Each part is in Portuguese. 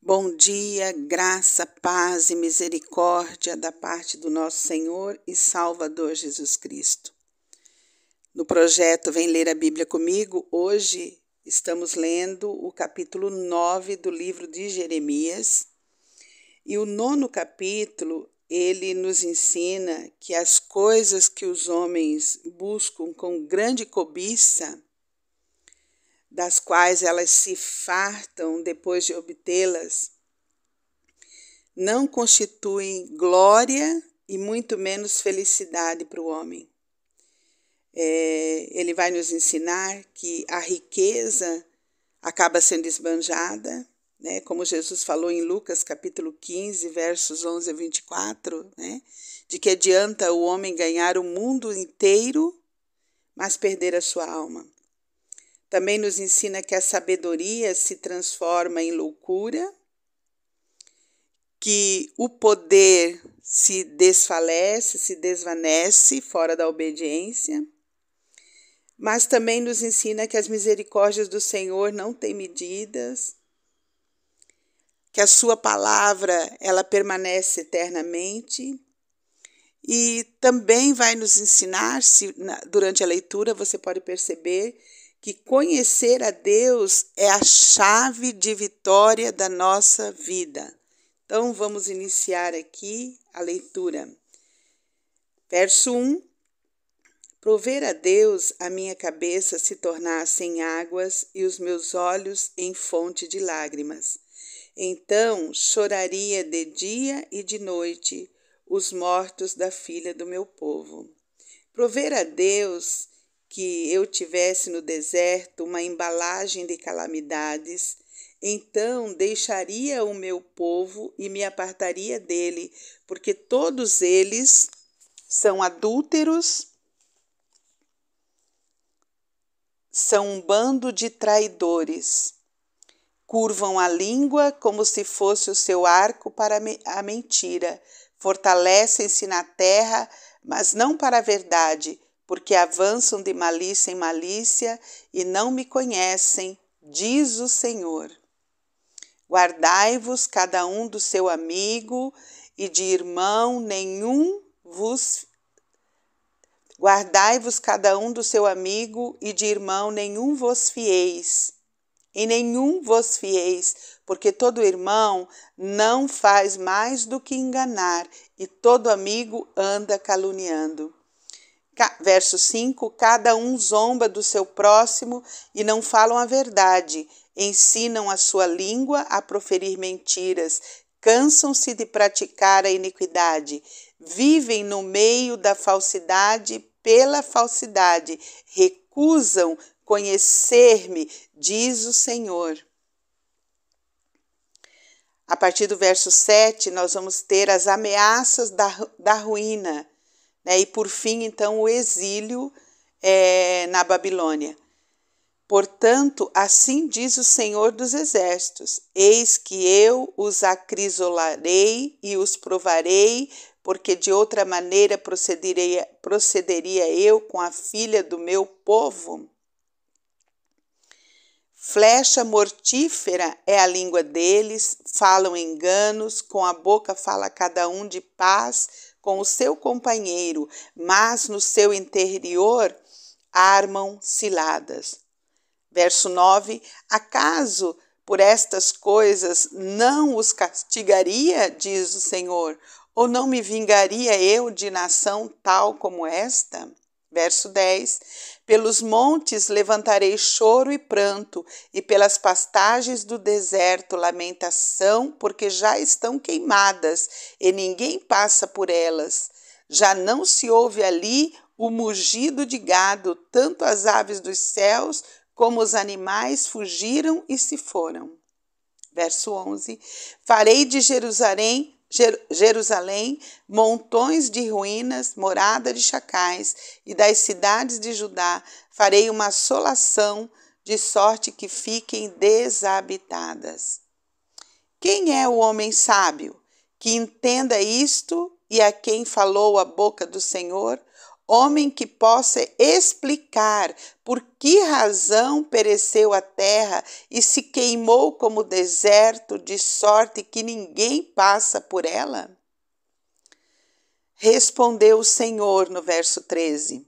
Bom dia, graça, paz e misericórdia da parte do nosso Senhor e Salvador Jesus Cristo. No projeto Vem Ler a Bíblia Comigo, hoje estamos lendo o capítulo 9 do livro de Jeremias. E o 9º capítulo, ele nos ensina que as coisas que os homens buscam com grande cobiça, das quais elas se fartam depois de obtê-las, não constituem glória e muito menos felicidade para o homem. Ele vai nos ensinar que a riqueza acaba sendo esbanjada, né? Como Jesus falou em Lucas capítulo 15, versos 11 a 24, né? De que adianta o homem ganhar o mundo inteiro, mas perder a sua alma. Também nos ensina que a sabedoria se transforma em loucura, que o poder se desfalece, se desvanece fora da obediência, mas também nos ensina que as misericórdias do Senhor não têm medidas, que a sua palavra ela permanece eternamente, e também vai nos ensinar, durante a leitura você pode perceber, que conhecer a Deus é a chave de vitória da nossa vida. Então, vamos iniciar aqui a leitura. Verso 1. Prover a Deus a minha cabeça se tornasse em águas e os meus olhos em fonte de lágrimas. Então choraria de dia e de noite os mortos da filha do meu povo. Prover a Deus que eu tivesse no deserto uma embalagem de calamidades, então deixaria o meu povo e me apartaria dele, porque todos eles são adúlteros, são um bando de traidores. Curvam a língua como se fosse o seu arco para a mentira. Fortalecem-se na terra, mas não para a verdade, porque avançam de malícia em malícia e não me conhecem, diz o Senhor. Guardai-vos cada um do seu amigo e de irmão nenhum vos Guardai-vos cada um do seu amigo e de irmão nenhum vos fieis. Em nenhum vos fieis, porque todo irmão não faz mais do que enganar, e todo amigo anda caluniando. Verso 5, cada um zomba do seu próximo e não falam a verdade, ensinam a sua língua a proferir mentiras, cansam-se de praticar a iniquidade, vivem no meio da falsidade pela falsidade, recusam conhecer-me, diz o Senhor. A partir do verso 7, nós vamos ter as ameaças da ruína, né? E por fim, então, o exílio na Babilônia. Portanto, assim diz o Senhor dos Exércitos: eis que eu os acrisolarei e os provarei, porque de outra maneira procederia eu com a filha do meu povo. Flecha mortífera é a língua deles, falam enganos, com a boca fala cada um de paz com o seu companheiro, mas no seu interior armam ciladas. Verso 9, acaso por estas coisas não os castigaria, diz o Senhor, ou não me vingaria eu de nação tal como esta? Verso 10, pelos montes levantarei choro e pranto, e pelas pastagens do deserto lamentação, porque já estão queimadas, e ninguém passa por elas. Já não se ouve ali o mugido de gado, tanto as aves dos céus como os animais fugiram e se foram. Verso 11, farei de Jerusalém montões de ruínas, morada de chacais, e das cidades de Judá farei uma assolação, de sorte que fiquem desabitadas. Quem é o homem sábio que entenda isto e a quem falou a boca do Senhor? homem que possa explicar por que razão pereceu a terra e se queimou como deserto, de sorte que ninguém passa por ela? Respondeu o Senhor no verso 13: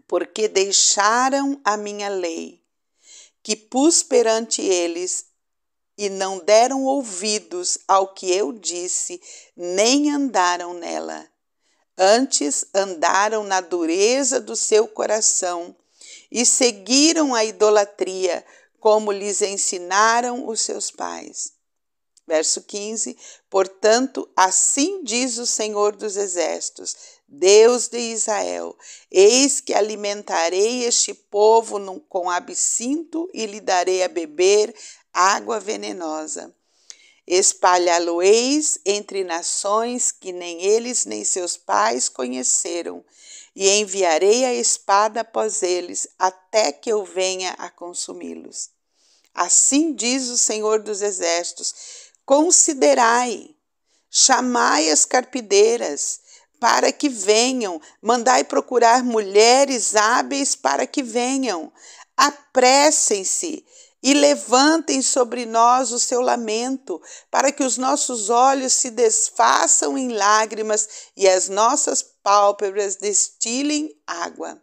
porque deixaram a minha lei, que pus perante eles, e não deram ouvidos ao que eu disse, nem andaram nela. Antes andaram na dureza do seu coração e seguiram a idolatria, como lhes ensinaram os seus pais. Verso 15: portanto, assim diz o Senhor dos Exércitos, Deus de Israel: eis que alimentarei este povo com absinto e lhe darei a beber água venenosa. Espalhá-lo-eis entre nações que nem eles nem seus pais conheceram, e enviarei a espada após eles, até que eu venha a consumi-los. Assim diz o Senhor dos Exércitos: considerai, chamai as carpideiras, para que venham, mandai procurar mulheres hábeis para que venham. Apressem-se e levantem sobre nós o seu lamento, para que os nossos olhos se desfaçam em lágrimas e as nossas pálpebras destilem água.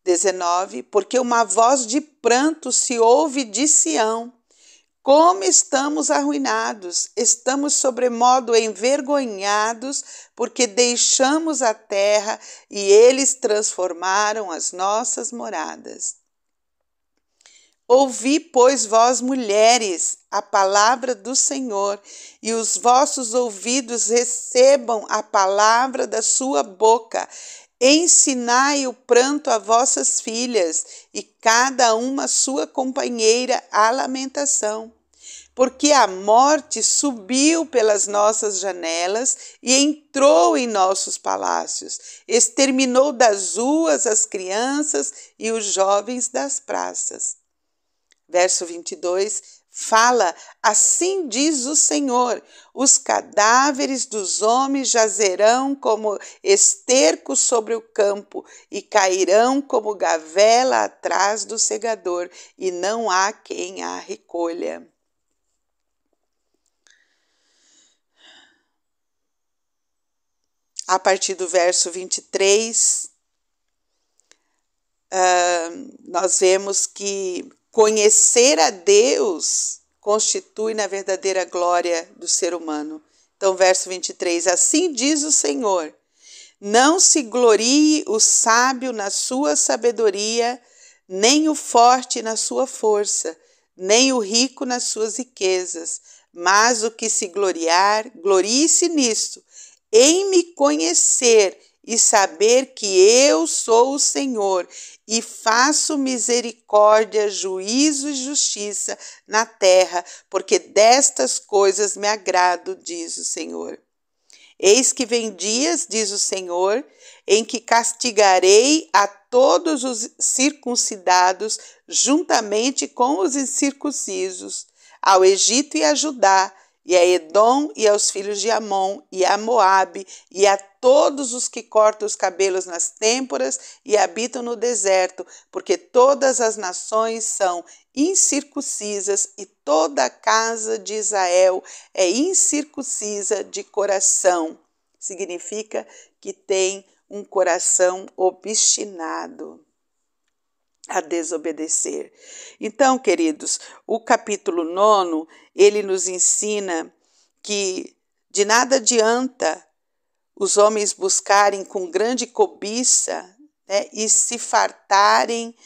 19: porque uma voz de pranto se ouve de Sião. Como estamos arruinados, estamos sobremodo envergonhados, porque deixamos a terra e eles transformaram as nossas moradas. Ouvi, pois, vós mulheres, a palavra do Senhor, e os vossos ouvidos recebam a palavra da sua boca. Ensinai o pranto a vossas filhas, e cada uma sua companheira a lamentação. Porque a morte subiu pelas nossas janelas e entrou em nossos palácios, exterminou das ruas as crianças e os jovens das praças. Verso 22, fala: assim diz o Senhor: os cadáveres dos homens jazerão como esterco sobre o campo e cairão como gavela atrás do segador, e não há quem a recolha. A partir do verso 23, nós vemos que conhecer a Deus constitui na verdadeira glória do ser humano. Então, verso 23, assim diz o Senhor: não se glorie o sábio na sua sabedoria, nem o forte na sua força, nem o rico nas suas riquezas, mas o que se gloriar, glorie-se nisto, em me conhecer e saber que eu sou o Senhor, e faço misericórdia, juízo e justiça na terra, porque destas coisas me agrado, diz o Senhor. Eis que vem dias, diz o Senhor, em que castigarei a todos os circuncidados, juntamente com os incircuncisos, ao Egito e a Judá, e a Edom e aos filhos de Amon, e a Moabe, e a todos os que cortam os cabelos nas têmporas e habitam no deserto, porque todas as nações são incircuncisas e toda a casa de Israel é incircuncisa de coração. Significa que tem um coração obstinado a desobedecer. Então, queridos, o capítulo 9, ele nos ensina que de nada adianta os homens buscarem com grande cobiça, né, e se fartarem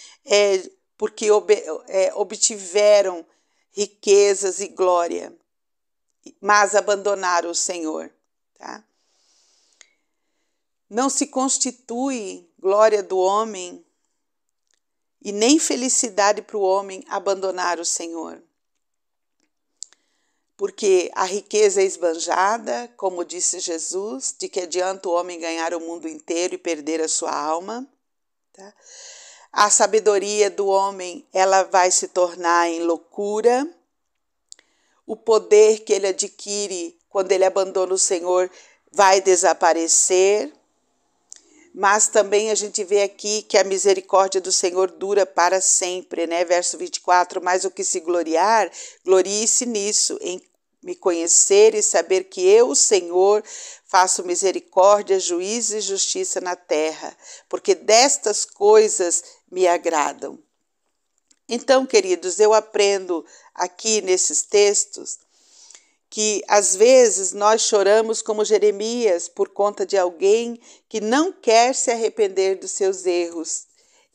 porque obtiveram riquezas e glória, mas abandonaram o Senhor. Tá? Não se constitui glória do homem e nem felicidade para o homem abandonar o Senhor. Porque a riqueza é esbanjada, como disse Jesus, de que adianta o homem ganhar o mundo inteiro e perder a sua alma. Tá? A sabedoria do homem, ela vai se tornar em loucura. O poder que ele adquire quando ele abandona o Senhor vai desaparecer. mas também a gente vê aqui que a misericórdia do Senhor dura para sempre, né? Verso 24, mas o que se gloriar, glorie-se nisso, em me conhecer e saber que eu, o Senhor, faço misericórdia, juízo e justiça na terra, porque destas coisas me agradam. Então, queridos, eu aprendo aqui nesses textos que às vezes nós choramos como Jeremias por conta de alguém que não quer se arrepender dos seus erros.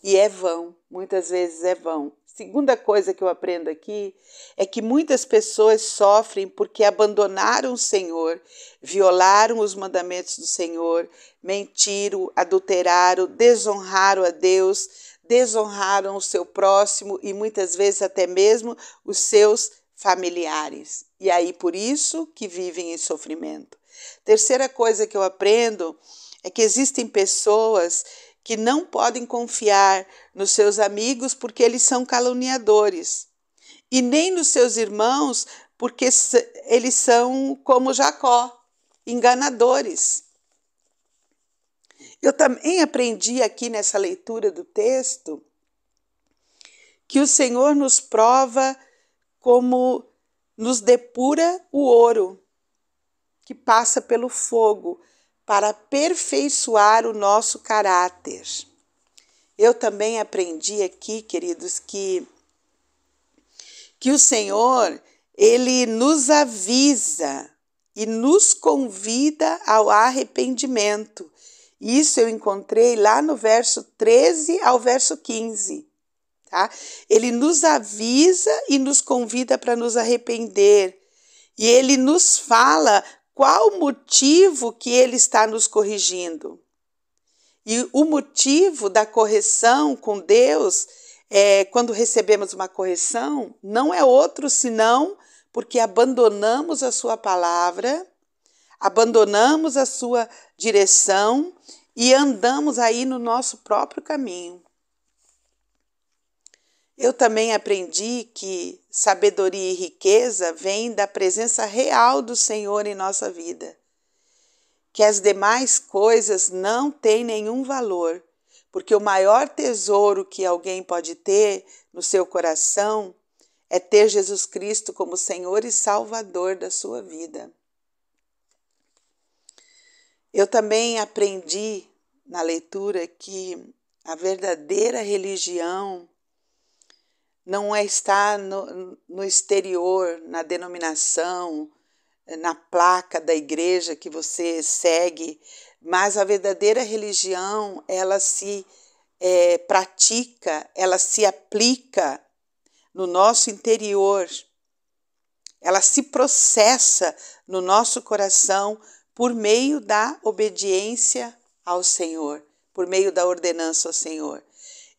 E é vão, muitas vezes é vão. Segunda coisa que eu aprendo aqui é que muitas pessoas sofrem porque abandonaram o Senhor, violaram os mandamentos do Senhor, mentiram, adulteraram, desonraram a Deus, desonraram o seu próximo e muitas vezes até mesmo os seus familiares. E aí por isso que vivem em sofrimento. Terceira coisa que eu aprendo é que existem pessoas que não podem confiar nos seus amigos porque eles são caluniadores, e nem nos seus irmãos porque eles são como Jacó, enganadores. Eu também aprendi aqui nessa leitura do texto que o Senhor nos prova como nos depura o ouro, que passa pelo fogo, para aperfeiçoar o nosso caráter. Eu também aprendi aqui, queridos, que o Senhor, Ele nos avisa e nos convida ao arrependimento. Isso eu encontrei lá no verso 13 ao verso 15. Tá? Ele nos avisa e nos convida para nos arrepender. E Ele nos fala qual o motivo que Ele está nos corrigindo. E o motivo da correção com Deus, quando recebemos uma correção, não é outro senão porque abandonamos a sua palavra, abandonamos a sua direção e andamos aí no nosso próprio caminho. Eu também aprendi que sabedoria e riqueza vêm da presença real do Senhor em nossa vida. Que as demais coisas não têm nenhum valor, porque o maior tesouro que alguém pode ter no seu coração é ter Jesus Cristo como Senhor e Salvador da sua vida. Eu também aprendi na leitura que a verdadeira religião não é estar no exterior, na denominação, na placa da igreja que você segue, mas a verdadeira religião, ela se pratica, ela se aplica no nosso interior, ela se processa no nosso coração por meio da obediência ao Senhor, por meio da ordenança ao Senhor.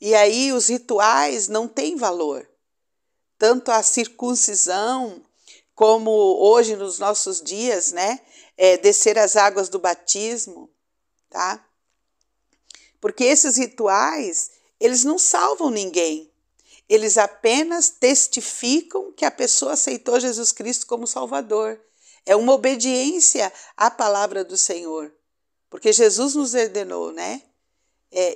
E aí os rituais não têm valor. Tanto a circuncisão, como hoje nos nossos dias, né? Descer as águas do batismo, tá? Porque esses rituais, eles não salvam ninguém. Eles apenas testificam que a pessoa aceitou Jesus Cristo como Salvador. É uma obediência à palavra do Senhor. Porque Jesus nos ordenou, né?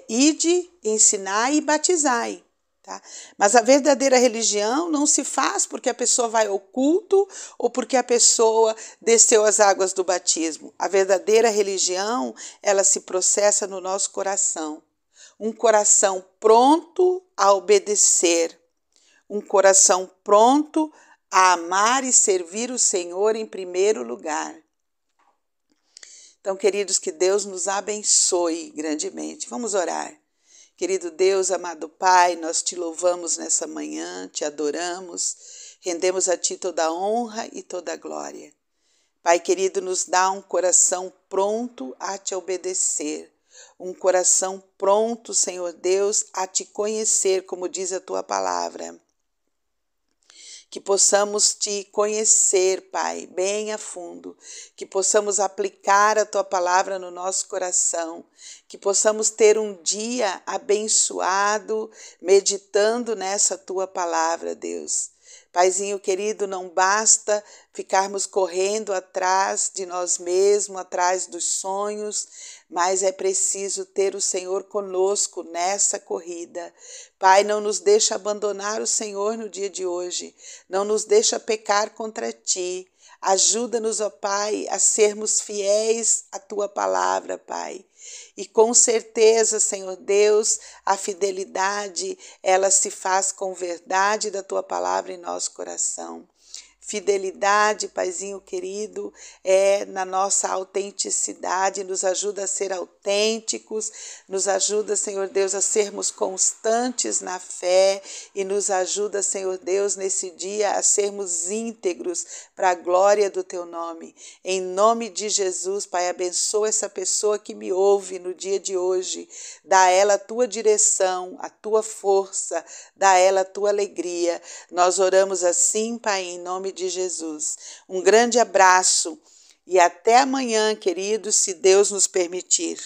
Ide, ensinai e batizai. Tá? Mas a verdadeira religião não se faz porque a pessoa vai ao culto ou porque a pessoa desceu as águas do batismo. A verdadeira religião, ela se processa no nosso coração. Um coração pronto a obedecer. Um coração pronto a amar e servir o Senhor em primeiro lugar. Então, queridos, que Deus nos abençoe grandemente. Vamos orar. Querido Deus, amado Pai, nós te louvamos nessa manhã, te adoramos, rendemos a Ti toda a honra e toda a glória. Pai querido, nos dá um coração pronto a te obedecer, um coração pronto, Senhor Deus, a te conhecer, como diz a Tua palavra. Que possamos te conhecer, Pai, bem a fundo, que possamos aplicar a Tua palavra no nosso coração, que possamos ter um dia abençoado, meditando nessa Tua palavra, Deus. Paizinho querido, não basta ficarmos correndo atrás de nós mesmos, atrás dos sonhos, mas é preciso ter o Senhor conosco nessa corrida. Pai, não nos deixa abandonar o Senhor no dia de hoje, não nos deixa pecar contra Ti. Ajuda-nos, ó Pai, a sermos fiéis à Tua palavra, Pai. E com certeza, Senhor Deus, a fidelidade, ela se faz com verdade da Tua palavra em nosso coração. Fidelidade, Paizinho querido, é na nossa autenticidade, nos ajuda a ser autênticos, nos ajuda, Senhor Deus, a sermos constantes na fé e nos ajuda, Senhor Deus, nesse dia a sermos íntegros para a glória do Teu nome. Em nome de Jesus, Pai, abençoa essa pessoa que me ouve no dia de hoje, dá a ela a Tua direção, a Tua força, dá a ela a Tua alegria. Nós oramos assim, Pai, em nome de Jesus. Um grande abraço e até amanhã, queridos, se Deus nos permitir.